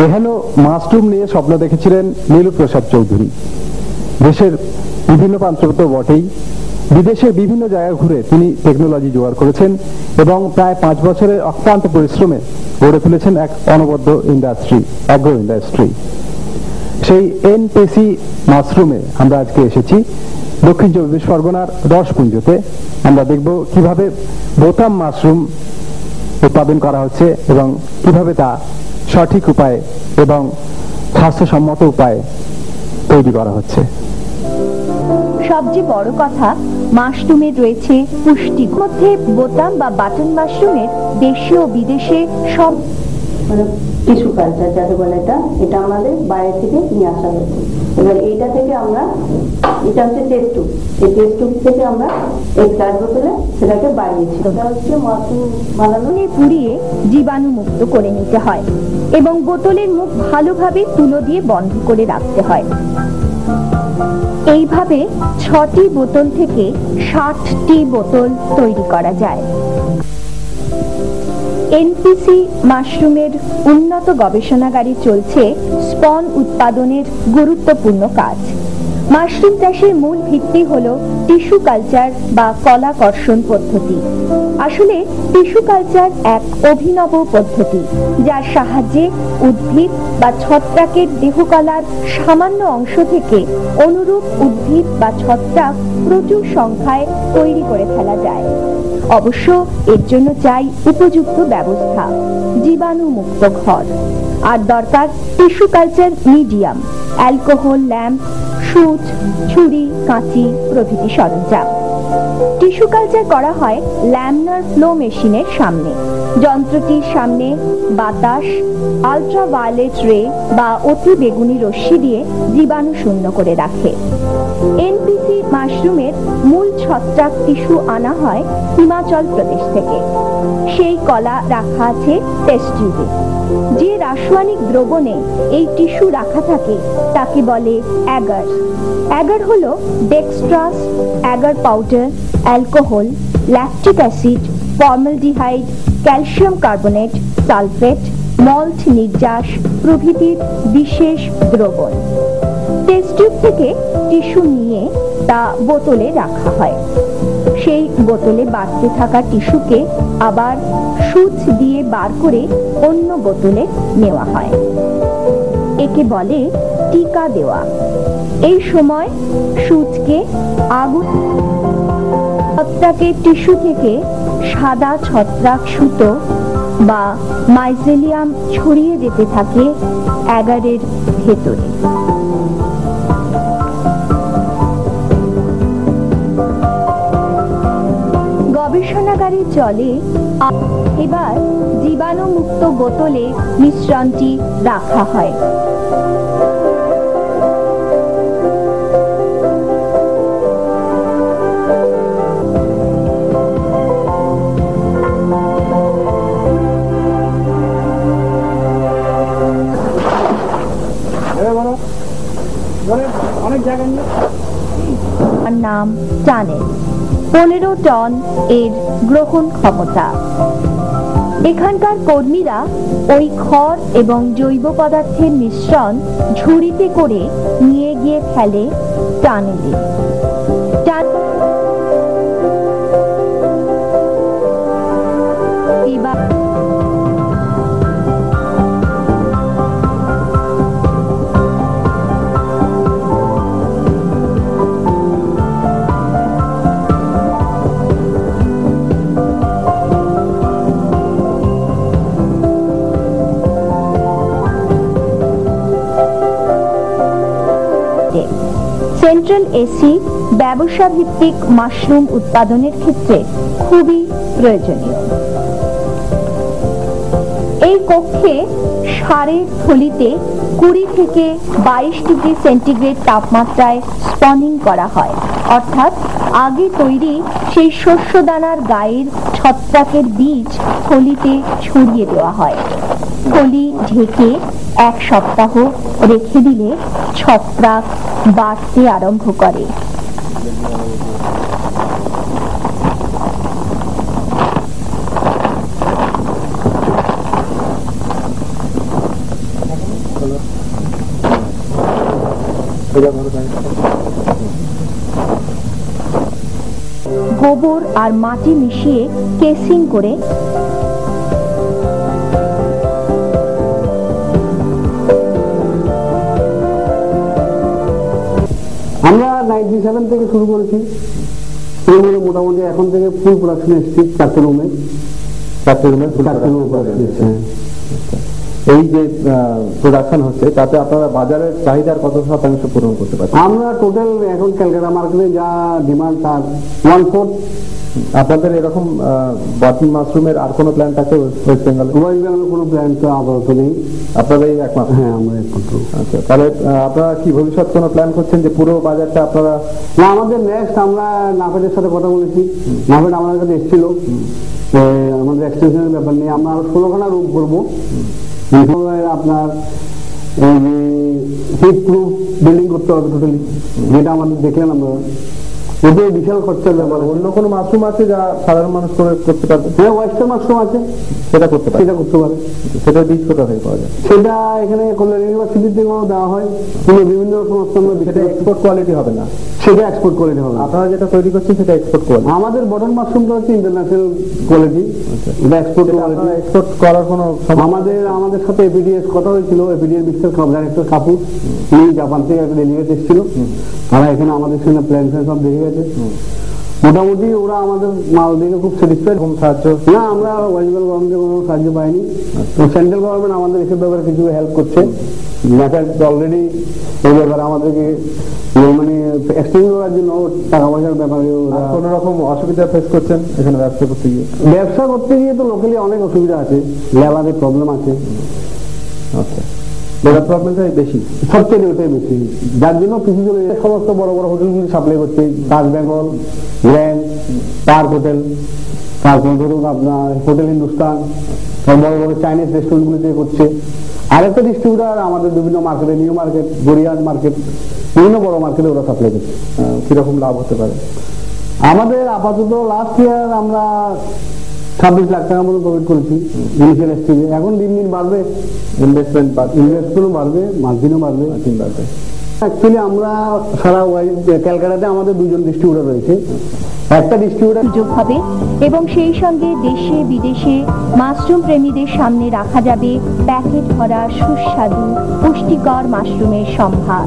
এহেন মাশরুম নিয়ে স্বপ্ন দেখেছিলেন নীলুপ্রসাদ চৌধুরী। দেশের বিভিন্ন প্রান্ত তো বটেই, বিদেশের বিভিন্ন জায়গা ঘুরে তিনি টেকনোলজি জোগাড় করেছেন এবং প্রায় 5 বছরের অক্লান্ত পরিশ্রমে গড়ে তুলেছেন এক অনবদ্য ইন্ডাস্ট্রি, অ্যাগ্রো ইন্ডাস্ট্রি। সেই এনপিসি মাশরুমে আমরা আজকে এসেছি দক্ষিণ 24 পরগনার রসপুঞ্জতে। আমরা দেখব কিভাবে বোতাম মাশরুম উৎপাদন করা হচ্ছে এবং কিভাবে তা সঠিক উপায়ে এবং স্বাস্থ্যসম্মত উপায়ে তৈরি করা হচ্ছে। সবচেয়ে বড় কথা, মাশরুমের রয়েছে পুষ্টি। মধ্যে বোতাম বা বাটন মাশরুমের দেশে ও বিদেশে সব টিস্যু কালচার যাকে বলে, এটা আমাদের বাইরে থেকে নিয়ে আসা হয়েছে। এবার এইটা থেকে আমরা, এটা হচ্ছে টেস্ট টিউব, এই টেস্ট টিউব থেকে আমরা এই গ্লাস বোতলে সেটাকে বাড়িয়েছি। এটা হচ্ছে মাশরুম বানানো পুড়িয়ে জীবাণু মুক্ত করে নিতে হয় এবং বোতলের মুখ ভালোভাবে তুলো দিয়ে বন্ধ করে রাখতে হয়। এইভাবে 6টি বোতল থেকে 60টি বোতল তৈরি করা যায়। এনপিসি মাশরুমের উন্নত গবেষণাগারে চলছে স্পন উৎপাদনের গুরুত্বপূর্ণ কাজ। মাশরুম চাষের মূল ভিত্তি হলো টিস্যু কালচার বা কলাকর্ষণ পদ্ধতি। আসলে টিস্যু কালচার এক অভিনব পদ্ধতি, যার সাহায্যে উদ্ভিদ বা ছত্রাকের দেহকলার সামান্য অংশ থেকে অনুরূপ উদ্ভিদ বা ছত্রাক প্রচুর সংখ্যায় তৈরি করে ফেলা যায়। অবশ্য এর জন্য চাই উপযুক্ত ব্যবস্থা, জীবাণু মুক্ত ঘর, আর দরকার tissue culture medium, alcohol lamp, সুচ, ছুরি, কাঁচি প্রভৃতি সরঞ্জাম। টিস্যু কালচার করা হয় ল্যামিনার ফ্লো মেশিনের সামনে। যন্ত্রটির সামনে বাতাস, আল্ট্রাভায়োলেট রে বা অতি বেগুনি রশ্মি দিয়ে জীবাণু শূন্য করে রাখে। এনপিসি মাশরুমের মূল ছত্রাক টিস্যু আনা হয় হিমাচল প্রদেশ থেকে। সেই কলা রাখা আছে টেস্ট টিউবে। যে রাসায়নিক দ্রবণে এই টিস্যু রাখা থাকে তাকে বলে অ্যাগার। অ্যাগার হলো dextrose, agar powder, alcohol, lactic acid, formaldehyde, calcium carbonate, sulphate, malt নির্যাস প্রভৃতির বিশেষ দ্রবণ। টেস্ট টিউব থেকে টিস্যু নিয়ে তা বোতলে রাখা হয়। সেই বোতলে বাড়তে থাকা টিস্যুকে আবার সুচ দিয়ে বার করে অন্য বোতলে নেওয়া হয়। একে বলে টিকা দেওয়া। এই সময় সুচকে আগুন ছত্রাকের টিস্যু থেকে সাদা ছত্রাক সুতো বা মাইসেলিয়াম ছড়িয়ে যেতে থাকে অ্যাগারের ভেতরে। গবেষণাগারে চলে। এবার জীবাণুমুক্ত বোতলে মিশ্রণটি রাখা হয়। নাম টানেল। 15 টন এর গ্রহণ ক্ষমতা। এখানকার কর্মীরা ওই খড় এবং জৈব পদার্থের মিশ্রণ ঝুড়িতে করে নিয়ে গিয়ে ফেলে টানেলে। সেন্ট্রাল এসি ব্যবসা ভিত্তিক মাশরুম উৎপাদনের ক্ষেত্রে খুবই প্রয়োজনীয়। এই কক্ষে সারের থলিতে 20 থেকে 22 ডিগ্রি সেন্টিগ্রেড তাপমাত্রায় স্পনিং করা হয়, অর্থাৎ আগে তৈরি সেই শস্য দানার গায়ের ছত্রাকের বীজ থলিতে ছড়িয়ে দেওয়া হয়। থলি ঢেকে 1 সপ্তাহ রেখে দিলে ছত্রাক বাড়তে আরম্ভ করে। গোবর আর মাটি মিশিয়ে কেসিং করে আমরা 97 থেকে শুরু করেছি। মোটামুটি এখন থেকে ফুল প্রোডাকশন এসেছি, 4টে রুমে। এই যে প্রোডাকশন হচ্ছে তাতে আপনারা বাজারের চাহিদার কত শতাংশ পূরণ করতে পারছেন? আমরা টোটাল এখন ক্যালকাটা মার্কেটে যা ডিমান্ড তার 1/4। আপনাদের এরকম বটন মাশরুমের আর কোনো প্ল্যান্ট আছে ওয়েস্ট বেঙ্গলে? ওয়েস্ট বেঙ্গলে কোনো প্ল্যান তো আপাতত নেই। আপনাদের এই একমাত্র? হ্যাঁ, আমরা একমাত্র। আচ্ছা, তাহলে আপনারা কি ভবিষ্যৎ কোনো প্ল্যান করছেন যে পুরো বাজারটা আপনারা? না, আমাদের নেক্সট আমরা নাফেডের সাথে কথা বলেছি। নাফেড আমাদের কাছে এসেছিল আমাদের এক্সটেনশনের ব্যাপার নিয়ে। আমরা আরো 16খানা রুম করবো। আপনার হিট প্রুফ বিল্ডিং করতে হবে টোটালি, যেটা আমাদের দেখলেন আমরা। ওদের বিশাল খরচার ব্যাপার। অন্য কোনো মাশরুম আছে যা সাধারণ মানুষ করতে পারবে? হ্যাঁ, ওয়েস্টার্ন মাশরুম আছে, সেটা করতে পারে। সেটা বীজ কোথা থেকে পাওয়া যায়? সেটা এখানে কল্যাণ ইউনিভার্সিটি থেকেও দেওয়া হয়, কিন্তু বিভিন্ন সংস্থান। সেটা এক্সপোর্ট কোয়ালিটি হবে না? সেটা এক্সপোর্ট কোয়ালিটি হবে। আপনারা যেটা তৈরি করছেন সেটা এক্সপোর্ট কোয়ালিটি? আমাদের বটন মাশরুমটা হচ্ছে ইন্টারন্যাশনাল কোয়ালিটি। এটা এক্সপোর্ট কোয়ালিটি। এক্সপোর্ট করার কোনো আমাদের সাথে এপিডিএস কথা হয়েছিল। এপিডিএস বিশ্বের ডাইরেক্টর কাপুর, উনি জাপান থেকে একটা ডেলিগেট এসেছিল। তারা এখানে আমাদের সঙ্গে প্ল্যান সব দেখে গেছে। মোটামুটি ওরা আমাদের মাল দেখে খুব স্যাটিসফাইড। কোনো সাহায্য? না, আমরা ওয়েস্ট বেঙ্গল গভর্নমেন্টের কোনো সাহায্য পাইনি। তো সেন্ট্রাল গভর্নমেন্ট আমাদের এসব ব্যাপারে কিছু হেল্প করছে। অলরেডি এই ব্যাপারে আমাদেরকে মানে এক্সটেন্ড করার জন্য টাকা পয়সার ব্যাপারে কোন রকম অসুবিধা ফেস করছেন এখানে ব্যবসা করতে গিয়ে? ব্যবসা করতে গিয়ে তো লোকালি অনেক অসুবিধা আছে, লেবারের প্রবলেম আছে। আচ্ছা, লেবার প্রবলেমটাই বেশি, সবচেয়ে ওটাই বেশি, যার জন্য কৃষি চলে সমস্ত বড় বড় হোটেলগুলি সাপ্লাই করছে। তাজ বেঙ্গল, গ্র্যান্ড, পার্ক হোটেল, তারপর ধরুন আপনার হোটেল হিন্দুস্তান, বড় বড় চাইনিজ রেস্টুরেন্টগুলিতে করছে। আরেকটা ডিস্ট্রিবিউটার আমাদের বিভিন্ন মার্কেটে, নিউ মার্কেট, গড়িয়াহাট মার্কেট, বিভিন্ন বড় মার্কেটে ওরা সাপ্লাই করছে। কিরকম লাভ হতে পারে? আমাদের আপাতত লাস্ট ইয়ার আমরা 26 লাখ টাকা মতো প্রফিট করেছি ইনিশিয়াল স্টেজে। এখন দিন দিন বাড়বে, ইনভেস্টমেন্টও বাড়বে, মার্জিনও বাড়বে। অ্যাকচুয়ালি আমরা সারা ক্যালকাটাতে আমাদের 2জন ডিস্ট্রিবিউটার রয়েছে। একটা ডিস্ট্রিবিউটার সুযোগ হবে এবং সেই সঙ্গে দেশে বিদেশে মাশরুম প্রেমীদের সামনে রাখা যাবে প্যাকেট ভরা সুস্বাদু পুষ্টিকর মাশরুমের সম্ভার।